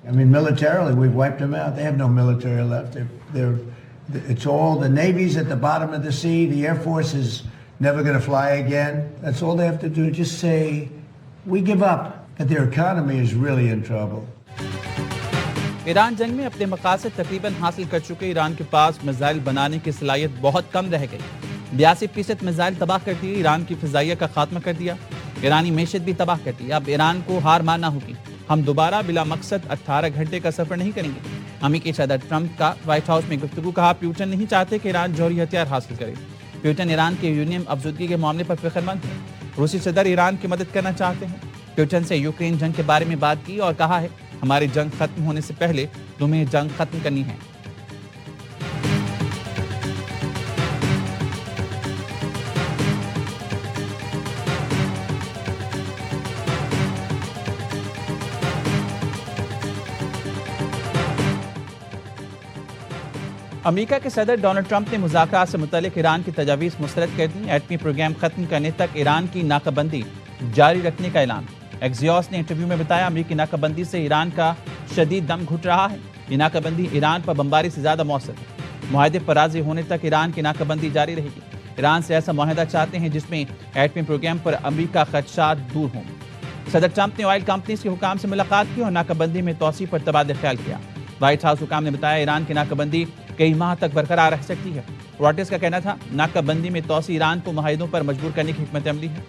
I mean, militarily, we've wiped them out. They have no military left. It's all the Navy's at the bottom of the sea. The Air Force is never going to fly again. That's all they have to do. Just say, we give up. But their economy is really in trouble. Iran جنگ میں اپنے مقاصد تقریباً حاصل کر چکے. ایران کے پاس missile بنانے کی صلاحیت بہت کم رہ گئی. 82% میزائل تباہ کر دیے. ایران کی فضائیہ کا خاتمہ کر دیا. ایرانی معیشت بھی تباہ کر دی. اب ایران کو ہار ماننا ہوگی. ہم دوبارہ بلا مقصد 18 گھنٹے کا سفر نہیں کریں گے. امریکی صدر ٹرمپ کا وائٹ ہاؤس میں گفتگو. کہا پیوٹن نہیں چاہتے کہ ایران جوہری ہتھیار حاصل کرے. پیوٹن ایران کے یورینیم افزودگی کے معاملے پر فکر مند ہے. روسی صدر ایران کی مدد کرنا چاہتے ہیں. پیوٹن سے یوکرین جنگ کے بارے میں بات کی اور کہا ہے ہماری جنگ ختم ہونے سے پہلے تمہیں جنگ ختم کرنی ہے. امریکہ کے صدر ڈونلڈ ٹرمپ نے مذاکرات سے متعلق ایران کی تجاویز مسترد کر دی. ایٹمی پروگرام ختم کرنے تک ایران کی ناکہ بندی جاری رکھنے کا اعلان. ایکزیوس نے انٹرویو میں بتایا امریکی ناکہ بندی سے ایران کا شدید دم گھٹ رہا ہے. یہ ناکہ بندی ایران پر بمباری سے زیادہ مؤثر ہے. معاہدے پر راضی ہونے تک ایران کی ناکہ بندی جاری رہے گی. ایران سے ایسا معاہدہ چاہتے ہیں جس میں ایٹمی پروگرام پر امریکہ خدشات دور ہوں. صدر ٹرمپ نے آئل کمپنیز کے حکام سے ملاقات کی اور ناکہ بندی میں توسیع پر تبادلہ خیال کیا. وائٹ ہاؤس حکام نے بتایا ایران کی ناکہ بندی کئی ماہ تک برقرار رہ سکتی ہے. راٹرز کا کہنا تھا ناکہ بندی میں توسیع ایران کو معاہدوں پر مجبور کرنے کی حکمت عملی ہے.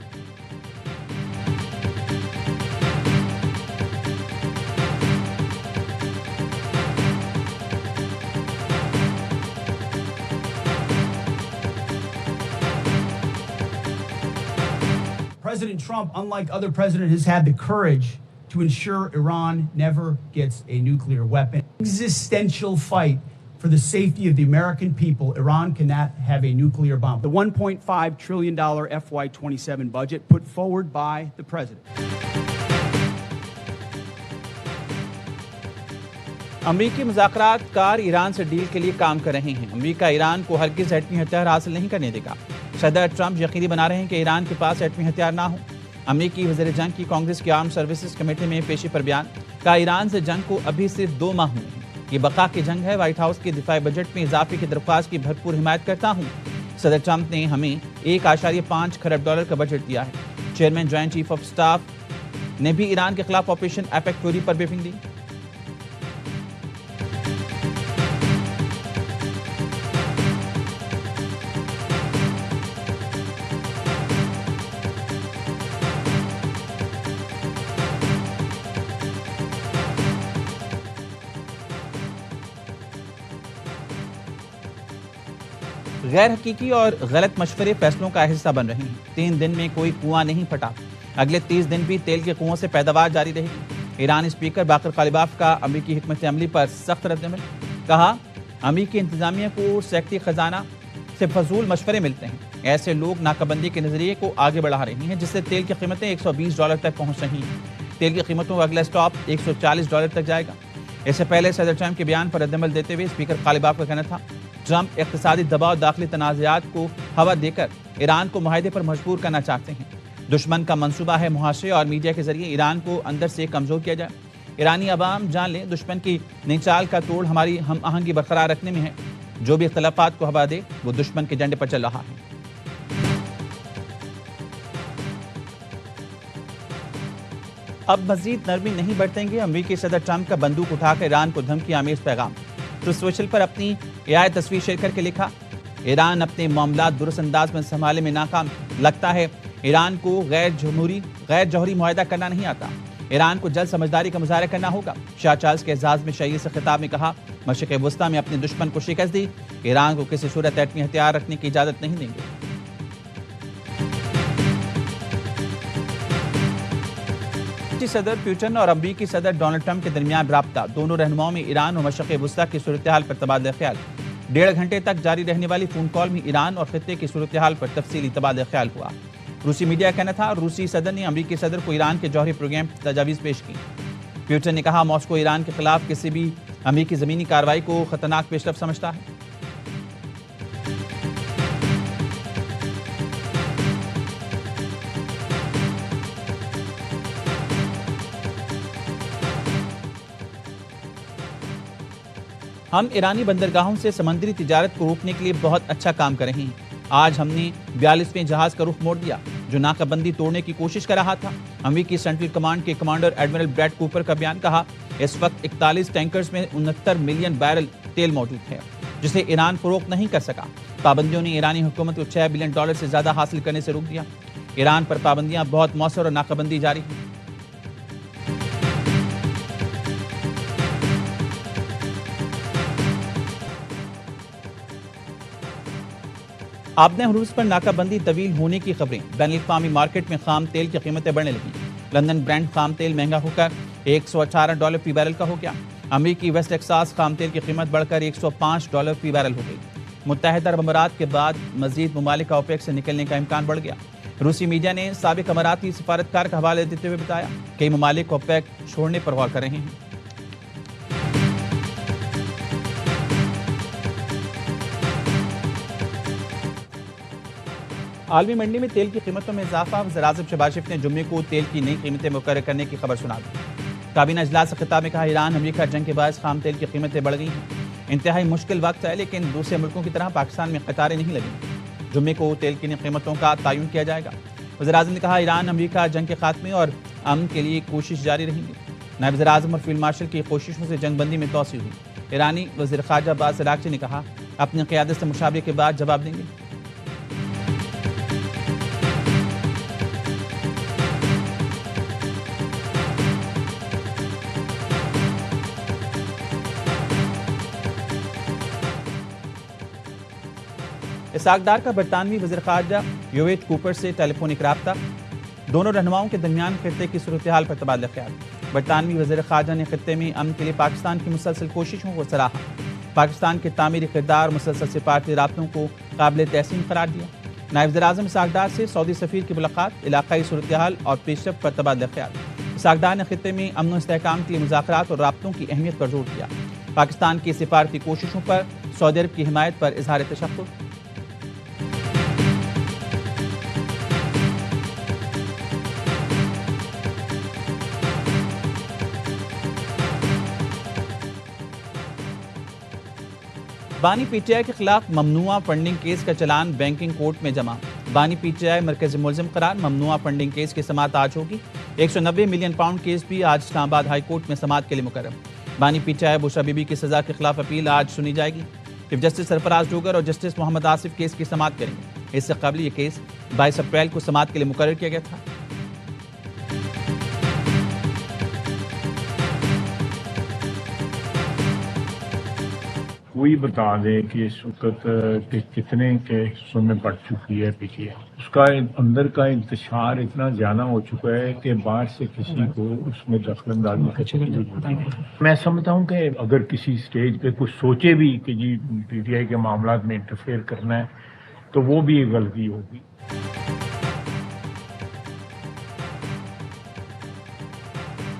President Trump, unlike other presidents, has had the courage to ensure Iran never gets a nuclear weapon. Existential fight for the safety of the American people. Iran cannot have a nuclear bomb. The $1.5 trillion FY27 budget put forward by the president. امریکی مذاکرات کار ایران سے deal کے لیے کام کر رہے ہیں. امریکہ ایران کو ہرگز ایٹمی ہتھیار حاصل نہیں کرنے دے گا. صدر ٹرمپ یقینی بنا رہے ہیں کہ ایران کے پاس ایٹمی ہتھیار نہ ہوں. امریکی وزیر جنگ کی کانگریس کی آرم سروسز کمیٹی میں پیشی پر بیان. کہا ایران سے جنگ کو ابھی صرف 2 ماہ ہوئے ہیں. یہ بقا کی جنگ ہے. وائٹ ہاؤس کے دفاعی بجٹ میں اضافے کی درخواست کی بھرپور حمایت کرتا ہوں. صدر ٹرمپ نے ہمیں $1.5 کھرب کا بجٹ دیا ہے. Chairman joint chief of staff نے بھی ایران کے خلاف آپریشن ایپیک فیوری پر بریفنگ دی. غیر حقیقی اور غلط مشورے فیصلوں کا حصہ بن رہے ہیں. 3 دن میں کوئی کنواں نہیں پھٹا. اگلے 30 دن بھی تیل کے کنووں سے پیداوار جاری رہے گی. ایرانی اسپیکر باقر غالباف کا امریکی حکمت عملی پر سخت رد عمل. کہا امریکی انتظامیہ کو سیکٹری خزانہ سے فضول مشورے ملتے ہیں. ایسے لوگ ناکہ بندی کے نظریے کو آگے بڑھا رہے ہیں جس سے تیل کی قیمتیں $120 تک پہنچ رہی ہیں. تیل کی قیمتوں کا اگلا اسٹاپ $140 تک جائے گا. اس سے پہلے صدر ٹرمپ کے بیان پر رد عمل دیتے ہوئے اسپیکر غالباف کا کہنا تھا ٹرمپ اقتصادی دباؤ اور داخلی تنازعات کو ہوا دے کر ایران کو معاہدے پر مجبور کرنا چاہتے ہیں. دشمن کا منصوبہ ہے محاصرے اور میڈیا کے ذریعے ایران کو اندر سے کمزور کیا جائے. ایرانی عوام جان لیں دشمن کی نئی چال کا توڑ ہماری ہم آہنگی برقرار رکھنے میں ہے. جو بھی اختلافات کو ہوا دے وہ دشمن کے جھنڈے پر چل رہا ہے. اب مزید نرمی نہیں برتیں گے. امریکی صدر ٹرمپ کا بندوق اٹھا کر ایران کو دھمکی آمیز پیغام. تو سوشل پر اپنی AI تصویر شیئر کر کے لکھا ایران اپنے معاملات درست انداز میں سنبھالنے میں ناکام. لگتا ہے ایران کو غیر جوہری معاہدہ کرنا نہیں آتا. ایران کو جلد سمجھداری کا مظاہرہ کرنا ہوگا. شاہ چارلس کے اعزاز میں شہری سے خطاب میں کہا مشرق وسطیٰ میں اپنے دشمن کو شکست دی. ایران کو کسی صورت ایٹمی ہتھیار رکھنے کی اجازت نہیں دیں گے. صدر پیوٹن اور امریکی صدر ڈونلڈ ٹرمپ کے درمیان رابطہ. دونوں رہنماؤں میں ایران اور مشرق وسطیٰ کی صورتحال پر تبادلہ خیال. 1.5 گھنٹے تک جاری رہنے والی فون کال میں ایران اور خطے کی صورتحال پر تفصیلی تبادلہ خیال ہوا. روسی میڈیا کا کہنا تھا روسی صدر نے امریکی صدر کو ایران کے جوہری پروگرام کی تجاویز پیش کی. پیوٹن نے کہا ماسکو ایران کے خلاف کسی بھی امریکی زمینی کارروائی کو خطرناک پیش رفت سمجھتا ہے. ہم ایرانی بندرگاہوں سے سمندری تجارت کو روکنے کے لیے بہت اچھا کام کر رہے ہیں. آج ہم نے 42ویں جہاز کا رخ موڑ دیا جو ناکہ بندی توڑنے کی کوشش کر رہا تھا. امریکی سینٹرل کمانڈ کے کمانڈر ایڈمرل بریڈ کوپر کا بیان کہا. اس وقت 41 ٹینکرز میں 69 ملین بیرل تیل موجود ہے جسے ایران فروخت نہیں کر سکا. پابندیوں نے ایرانی حکومت کو $6 بلین سے زیادہ حاصل کرنے سے روک دیا. ایران پر پابندیاں بہت مؤثر اور ناکہ بندی جاری ہے. آبنہ ہرمز پر ناکہ بندی طویل ہونے کی خبریں. بین الاقوامی مارکیٹ میں خام تیل کی قیمتیں بڑھنے لگیں. لندن برینڈ خام تیل مہنگا ہو کر $118 فی بیرل کا ہو گیا. امریکی ویسٹ ٹیکساس خام تیل کی قیمت بڑھ کر $105 فی بیرل ہو گئی. متحدہ عرب امارات کے بعد مزید ممالک کا اوپیک سے نکلنے کا امکان بڑھ گیا. روسی میڈیا نے سابق اماراتی سفارتکار کا حوالہ دیتے ہوئے بتایا کئی ممالک اوپیک چھوڑنے پر غور کر رہے ہیں. عالمی منڈی میں تیل کی قیمتوں میں اضافہ. وزیراعظم شہباز شریف نے جمعے کو تیل کی نئی قیمتیں مقرر کرنے کی خبر سنا دی. کابینہ اجلاس سے خطاب میں کہا ایران امریکہ جنگ کے باعث خام تیل کی قیمتیں بڑھ گئی ہیں. انتہائی مشکل وقت ہے لیکن دوسرے ملکوں کی طرح پاکستان میں قطاریں نہیں لگیں. جمعے کو تیل کی نئی قیمتوں کا تعین کیا جائے گا. وزیراعظم نے کہا ایران امریکہ جنگ کے خاتمے اور امن کے لیے کوشش جاری رہیں گی. نائب وزیر اعظم اور فیلڈ مارشل کی کوششوں سے جنگ بندی میں توسیع ہوئی. ایرانی وزیر خارجہ عباس اراغچی نے کہا اپنی قیادت سے مشاورے کے بعد جواب دیں گے. اسحاق ڈار کا برطانوی وزیر خارجہ یویٹ کوپر سے ٹیلی فونک رابطہ. دونوں رہنماؤں کے درمیان خطے کی صورتحال پر تبادلہ خیال. برطانوی وزیر خارجہ نے خطے میں امن کے لیے پاکستان کی مسلسل کوششوں کو سراہا. پاکستان کے تعمیری کردار اور مسلسل سفارتی رابطوں کو قابل تحسین قرار دیا. نائب وزیر اعظم اسحاق ڈار سے سعودی سفیر کی ملاقات. علاقائی صورتحال اور پیش رفت پر تبادلہ خیال. اسحاق ڈار نے خطے میں امن و استحکام کے لیے مذاکرات اور رابطوں کی اہمیت پر زور دیا. پاکستان کی سفارتی کوششوں پر سعودی عرب کی حمایت پر اظہار تشکر. بانی پی ٹی آئی کے خلاف ممنوعہ فنڈنگ کیس کا چلان بینکنگ کورٹ میں جمع. بانی پی ٹی آئی مرکزی ملزم قرار. ممنوعہ فنڈنگ کیس کی سماعت آج ہوگی. 190 ملین پاؤنڈ کیس بھی آج اسلام آباد ہائی کورٹ میں سماعت کے لیے مقرر. بانی P T I Bushra be be کی سزا کے خلاف اپیل آج سنی جائے گی. چیف جسٹس سرفراز ڈوگر اور جسٹس محمد آصف کیس کی سماعت کریں گے. اس سے قبل یہ کیس 22 اپریل کو سماعت کے لیے مقرر کیا گیا تھا. وہی بتا دیں کہ اس وقت کتنے کے حصوں میں بڑھ چکی ہے پی ٹی آئی. اس کا اندر کا انتشار اتنا زیادہ ہو چکا ہے کہ باہر سے کسی کو اس میں دخل اندازی کا ضرورت نہیں. میں سمجھتا ہوں کہ اگر کسی سٹیج پہ کچھ سوچے بھی کہ جی پی ٹی آئی کے معاملات میں انٹرفیئر کرنا ہے تو وہ بھی ایک غلطی ہوگی.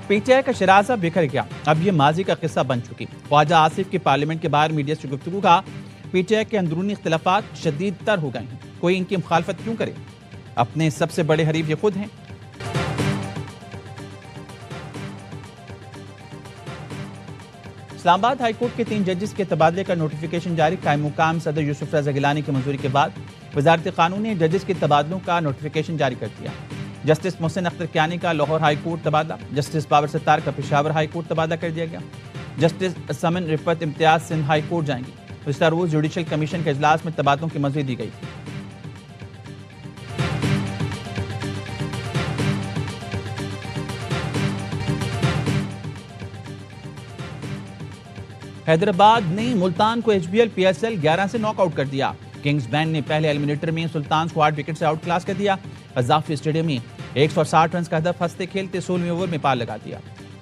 پی ٹی آئی کا شرازہ بکھر گیا. اب یہ ماضی کا قصہ بن چکی. خواجہ آصف کی پارلیمنٹ کے باہر میڈیا سے گفتگو کا پی ٹی آئی کے اندرونی اختلافات شدید تر ہو گئے ہیں. کوئی ان کی مخالفت کیوں کرے؟ اپنے سب سے بڑے حریف یہ خود ہیں. اسلام آباد ہائی کورٹ کے 3 ججز کے تبادلے کا نوٹیفیکیشن جاری. قائم مقام صدر یوسف رضا گیلانی کی منظوری کے بعد وزارت قانون نے ججز کے تبادلوں کا نوٹیفیکیشن جاری کر دیا. جسٹس محسن اختر کیانی کا لاہور ہائی کورٹ تبادلہ. جسٹس بابر ستار کا پشاور ہائی کورٹ تبادلہ کر دیا گیا. جسٹس سمن رفت امتیاز سندھ ہائی کورٹ جائیں گی. گزشتہ روز جوڈیشل کمیشن کے اجلاس میں تبادلوں کی منظوری دی گئی. حیدرآباد نے ملتان کو H B L P S L 11 سے ناک آؤٹ کر دیا. کنگز بینڈ نے پہلے ایلیمنیٹر میں سلطانز کو 8 وکٹ سے آؤٹ کلاس کر دیا. قذافی اسٹیڈیم میں 160 رنز کا ہدف ہنستے کھیلتے 16ویں اوور میں پار لگا دیا.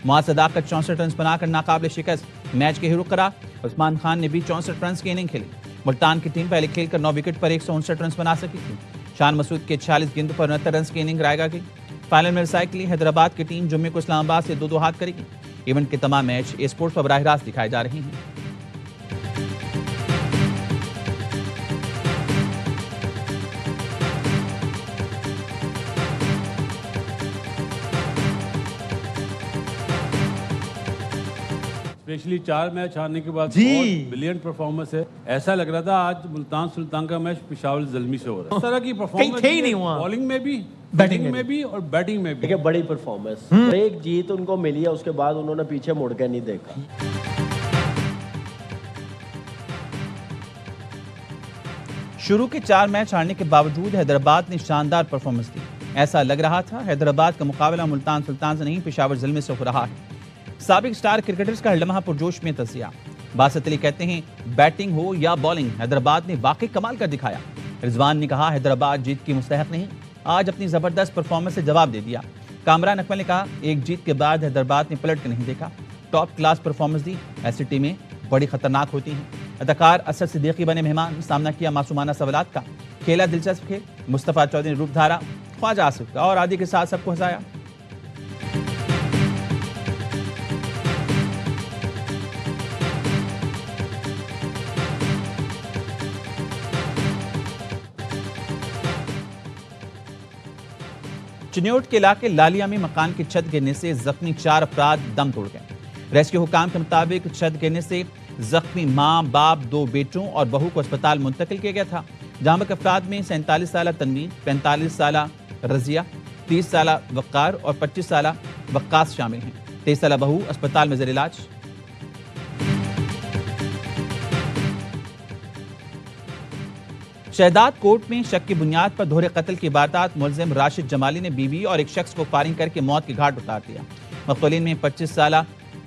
معاذ صداقت 64 رنز بنا کر ناقابل شکست میچ کے ہیرو قرار. عثمان خان نے بھی 64 رنز کی اننگ کھیلی. ملتان کی ٹیم پہلے کھیل کر 9 وکٹ پر 159 رنز بنا سکی تھی. شان مسعود کے 46 گیندوں پر 69 رنز کی اننگ رائے گا گئی. فائنل میں رسائی کے لیے حیدرآباد کی ٹیم جمعے کو اسلام آباد سے 2-2 ہاتھ کرے گی. ایونٹ کے تمام میچ اے اسپورٹس پر براہ راست دکھائے جا رہے ہیں. اسپیشلی 4 میچ ہارنے کے بعد جی بہت بریلینٹ پرفارمنس ہے. ایسا لگ رہا تھا آج ملتان سلطان کا میچ پشاور زلمی سے ہو رہا ہے. اس طرح کی پرفارمنس تھے ہی نہیں وہاں. بالنگ میں بھی, بیٹنگ میں بھی اور بیٹنگ میں بھی. دیکھیں بڑی پرفارمنس, ایک جیت ان کو ملی ہے, اس کے بعد انہوں نے پیچھے مڑ کے نہیں دیکھا. شروع کے 4 میچ ہارنے کے باوجود حیدرآباد نے شاندار پرفارمنس دی. ایسا لگ رہا تھا حیدرآباد کا مقابلہ ملتان سلطان سے نہیں پشاور زلمی سے ہو رہا ہے. سابق سٹار کرکٹرز کا ہر لمحہ پرجوش میں تجزیہ. باسط علی کہتے ہیں بیٹنگ ہو یا بالنگ, حیدرآباد نے واقعی کمال کر دکھایا. رضوان نے کہا حیدرآباد جیت کی مستحق نہیں, آج اپنی زبردست پرفارمنس سے جواب دے دیا. کامران اکمل نے کہا ایک جیت کے بعد حیدرآباد نے پلٹ کے نہیں دیکھا, ٹاپ کلاس پرفارمنس دی. ایسی ٹیمیں بڑی خطرناک ہوتی ہیں. اداکار اسد صدیقی بنے مہمان, سامنا کیا معصومانہ سوالات کا. کھیلا دلچسپ کھیل, مصطفیٰ چودھری نے روپ دھارا, خواجہ آصف کا اور عادی کے ساتھ سب کو ہنسایا. چنیوٹ کے علاقے لالیا میں مکان کی چھت گرنے سے زخمی 4 افراد دم توڑ گئے. ریسکیو حکام کے مطابق چھت گرنے سے زخمی ماں, باپ, 2 بیٹوں اور بہو کو اسپتال منتقل کیا گیا تھا. جہاں تک افراد میں 47 سالہ تنویر, 45 سالہ رضیہ, 30 سالہ وقار اور 25 سالہ وقاص شامل ہیں. 23 سالہ بہو اسپتال میں زیر علاج. شہداد کوٹ میں شک کی بنیاد پر دوہرے قتل کی واردات ملزم راشد جمالی نے بیوی اور ایک شخص کو فائرنگ کر کے موت کے گھاٹ اتار دیا. مقتولین میں 25 سالہ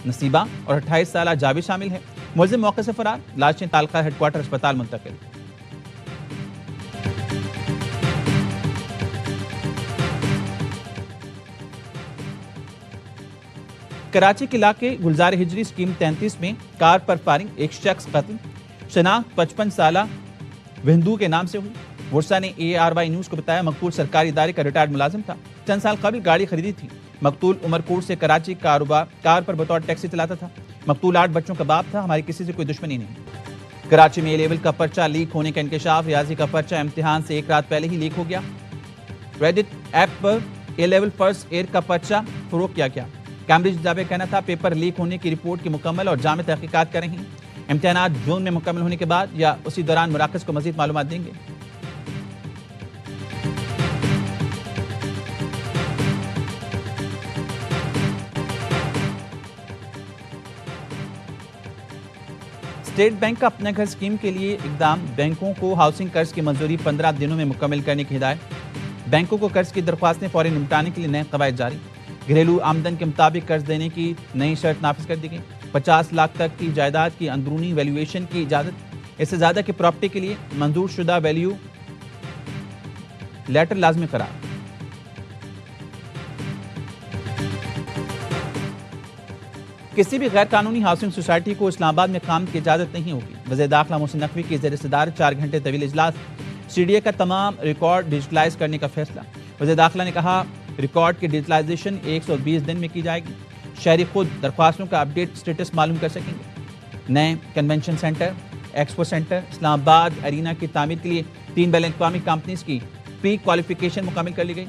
نصیبہ اور 28 سالہ جاوید شامل ہیں. ملزم موقع سے فرار, لاشیں تالقہ ہیڈ کوارٹر اسپتال منتقل. کراچی کے علاقے گلزار ہجری اسکیم 33 میں کار پر فائرنگ, ایک شخص قتل. شناخت 55 سالہ وہندو کے نام سے ہوئی. ورثہ نے ARY نیوز کو بتایا مقتول سرکاری ادارے کا ریٹائرڈ ملازم تھا. چند سال قبل گاڑی خریدی تھی. مقتول عمرکوٹ سے کراچی کار پر بطور ٹیکسی چلاتا تھا. مقتول 8 بچوں کا باپ تھا. ہماری کسی سے کوئی دشمنی نہیں. کراچی میں A لیول کا پرچہ لیک ہونے کا انکشاف. ریاضی کا پرچہ امتحان سے 1 رات پہلے ہی لیک ہو گیا. ریڈٹ ایپ پر A لیول فرسٹ ایئر کا پرچہ فروغ کیا گیا. کیمبرج کا کہنا تھا پیپر لیک ہونے کی رپورٹ کی مکمل اور جامع تحقیقات کر رہی ہیں. امتحانات جون میں مکمل ہونے کے بعد یا اسی دوران مراکز کو مزید معلومات دیں گے. اسٹیٹ بینک کا اپنے گھر اسکیم کے لیے اقدام. بینکوں کو ہاؤسنگ قرض کی منظوری 15 دنوں میں مکمل کرنے کی ہدایت. بینکوں کو قرض کی درخواستیں فوری نمٹانے کے لیے نئے قواعد جاری. گھریلو آمدن کے مطابق قرض دینے کی نئی شرط نافذ کر دی گئی. 50 لاکھ تک کی جائیداد کی اندرونی ویلیویشن کی اجازت. اس سے زیادہ کی پراپرٹی کے لیے منظور شدہ ویلیو لیٹر لازمی قرار. کسی بھی غیر قانونی ہاؤسنگ سوسائٹی کو اسلام آباد میں کام کی اجازت نہیں ہوگی. وزیر داخلہ محسن نقوی کی زیر صدارت 4 گھنٹے طویل اجلاس. CDA کا تمام ریکارڈ ڈیجیٹلائز کرنے کا فیصلہ. وزیر داخلہ نے کہا ریکارڈ کی ڈیجیٹلائزیشن 120 دن میں کی جائے گی. شہری خود درخواستوں کا اپڈیٹ سٹیٹس معلوم کر سکیں گے. نئے کنونشن سینٹر, ایکسپو سینٹر, اسلام آباد ارینا کی تعمیر کے لیے 3 بین الاقوامی کمپنیز کی پری کوالیفیکیشن مکمل کر لی گئی.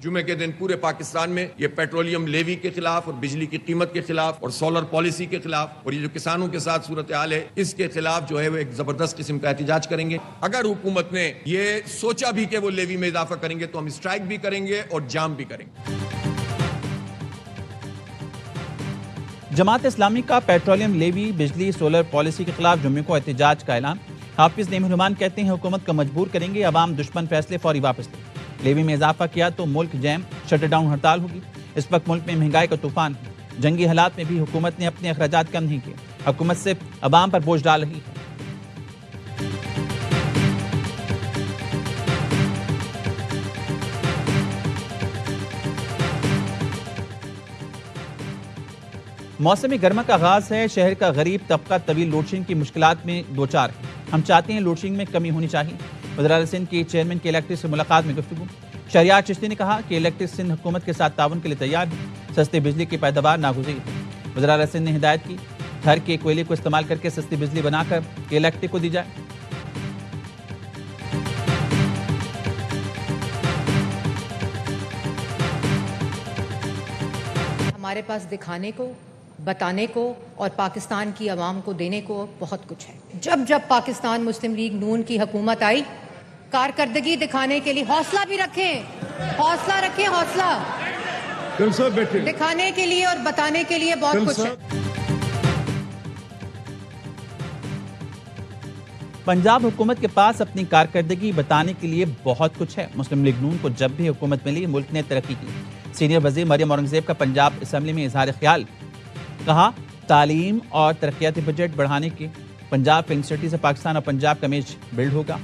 جمعے کے دن پورے پاکستان میں یہ پیٹرولیم لیوی کے خلاف اور بجلی کی قیمت کے خلاف اور سولر پالیسی کے خلاف اور یہ جو کسانوں کے ساتھ صورتحال ہے اس کے خلاف جو ہے وہ ایک زبردست قسم کا احتجاج کریں گے. اگر حکومت نے یہ سوچا بھی کہ وہ لیوی میں اضافہ کریں گے تو ہم اسٹرائک بھی کریں گے اور جام بھی کریں گے. جماعت اسلامی کا پیٹرولیم لیوی, بجلی, سولر پالیسی کے خلاف جمعے کو احتجاج کا اعلان. حافظ نعیم الرحمان کہتے ہیں حکومت کو مجبور کریں گے عوام دشمن فیصلے فوری واپس لیں. لیوی میں اضافہ کیا تو ملک جیم شٹ ڈاؤن ہڑتال ہوگی. اس وقت ملک میں مہنگائی کا طوفان ہے. جنگی حالات میں بھی حکومت نے اپنے اخراجات کم نہیں کیے. حکومت صرف عوام پر بوجھ ڈال رہی ہے. موسم گرما کا آغاز ہے. شہر کا غریب طبقہ طویل لوڈ شیڈنگ کی مشکلات میں دوچار ہے. ہم چاہتے ہیں لوڈ شیڈنگ میں کمی ہونی چاہیے. وزراعلی سندھ کے چیئرمین کی الیکٹرک سے ملاقات میں گفتگو. شہریار چشتی نے کہا کہ الیکٹرک سندھ حکومت کے ساتھ تعاون کے لیے تیار ہے. سستی بجلی کی پیداوار ناگزیر ہے. وزراعلی سندھ نے ہدایت کی تھر کے کوئلے کو استعمال کر کے سستی بجلی بنا کر الیکٹرک کو دی جائے. ہمارے پاس دکھانے کو، بتانے کو اور پاکستان کی عوام کو دینے کو بہت کچھ ہے۔ جب پاکستان مسلم لیگ نون کی حکومت آئی، کارکردگی دکھانے کے لیے حوصلہ بھی رکھیں، حوصلہ دکھانے کے لیے اور بتانے کے لیے بہت کچھ ہے۔ پنجاب حکومت کے پاس اپنی کارکردگی بتانے کے لیے بہت کچھ ہے۔ مسلم لیگ نون کو جب بھی حکومت ملی، ملک نے ترقی کی۔ سینئر وزیر مریم اورنگزیب کا پنجاب اسمبلی میں اظہار خیال، کہا تعلیم اور ترقیاتی بجٹ بڑھانے کے پنجاب فلم سٹی سے پاکستان اور پنجاب کا امیج بلڈ ہوگا۔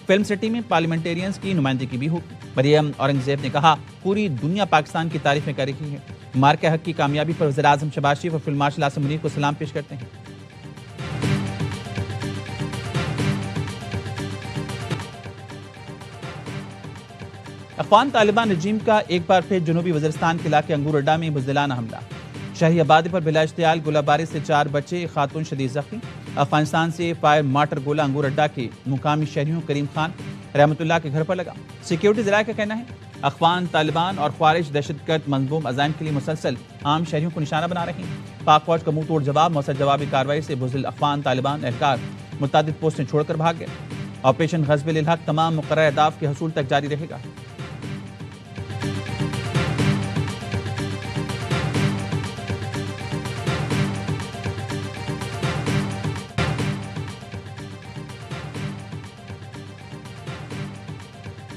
فلم سٹی میں پارلیمنٹیرینز کی نمائندگی بھی ہوگی۔ مریم اورنگزیب نے کہا پوری دنیا پاکستان کی تعریفیں کر رہی ہے۔ مارکہ حق کی کامیابی پر وزیر اعظم شہباز شریف اور فیلڈ مارشل عاصم منیر کو سلام پیش کرتے ہیں۔ افغان طالبان رجیم کا ایک بار پھر جنوبی وزیرستان کے علاقے انگور اڈا میں بزدلانہ حملہ۔ شہری آبادی پر بلا اشتعال گولہ باری سے 4 بچے، خاتون شدید زخمی۔ افغانستان سے فائر مارٹر گولہ انگور اڈا کے مقامی شہریوں کریم خان رحمت اللہ کے گھر پر لگا۔ سیکیورٹی ذرائع کا کہنا ہے افغان طالبان اور خوارج دہشت گرد منظوم عزائم کے لیے مسلسل عام شہریوں کو نشانہ بنا رہے ہیں۔ پاک فوج کا منہ توڑ جواب، مؤثر جوابی کارروائی سے بزدل افغان طالبان اہلکار متعدد پوسٹیں چھوڑ کر بھاگ گئے۔ آپریشن غزب للحق تمام مقررہ اہداف کے حصول تک جاری رہے گا۔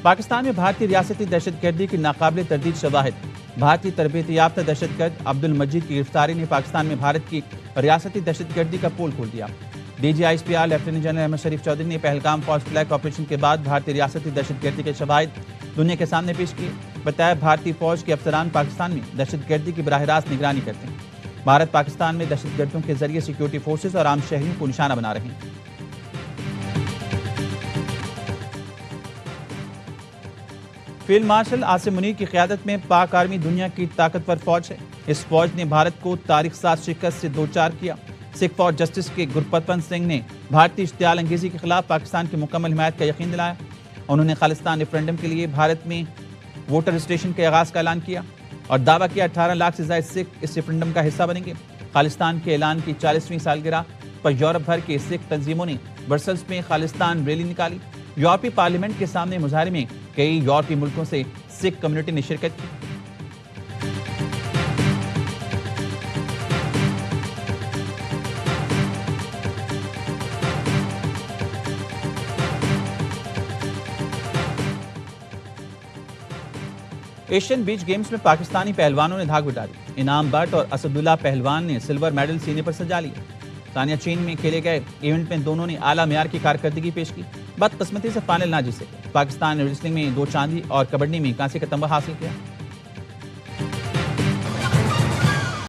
پاکستان میں بھارتی ریاستی دہشت گردی کی ناقابل تردید شواہد۔ بھارتی تربیت یافتہ دہشت گرد عبد المجید کی گرفتاری نے پاکستان میں بھارت کی ریاستی دہشت گردی کا پول کھول دیا۔ D G I S P R lieutenant general Ahmed Sharif Chaudhry نے پہلگام فالس فلیگ آپریشن کے بعد بھارتی ریاستی دہشت گردی کے شواہد دنیا کے سامنے پیش کیے۔ بتایا بھارتی فوج کے افسران پاکستان میں دہشت گردی کی براہ راست نگرانی کرتے ہیں۔ بھارت پاکستان میں دہشت گردوں کے ذریعے سیکیورٹی فورسز اور عام شہریوں کو نشانہ بنا رہے ہیں۔ فیلڈ مارشل عاصم منیر کی قیادت میں پاک آرمی دنیا کی طاقتور فوج ہے۔ اس فوج نے بھارت کو تاریخ ساز شکست سے دوچار کیا۔ سکھ فوج جسٹس کے گرپتون سنگھ نے بھارتی اشتعال انگیزی کے خلاف پاکستان کی مکمل حمایت کا یقین دلایا۔ انہوں نے خالصتان ریفرینڈم کے لیے بھارت میں ووٹر رجسٹریشن کے آغاز کا اعلان کیا اور دعویٰ کیا 18 لاکھ سے زائد سکھ اس ریفرینڈم کا حصہ بنیں گے۔ خالصتان کے اعلان کی 40ویں سالگرہ پر یورپ بھر کے سکھ تنظیموں نے برسلز میں خالصتان ریلی نکالی۔ یورپی پارلیمنٹ کے سامنے مظاہرے میں کئی یورپی ملکوں سے سکھ کمیونٹی نے شرکت کی۔ ایشین بیچ گیمز میں پاکستانی پہلوانوں نے دھاگ بٹھا دی۔ انعام بٹ اور اسداللہ پہلوان نے سلور میڈل سینے پر سجا لیا۔ ثانیہ چین میں کھیلے گئے ایونٹ میں دونوں نے اعلیٰ معیار کی کارکردگی پیش کی۔ بدقسمتی سے فائنل نہ جیت سکے۔ پاکستان نے ریسلنگ میں 2 چاندی اور کبڈی میں کانسی کا تمغہ حاصل کیا۔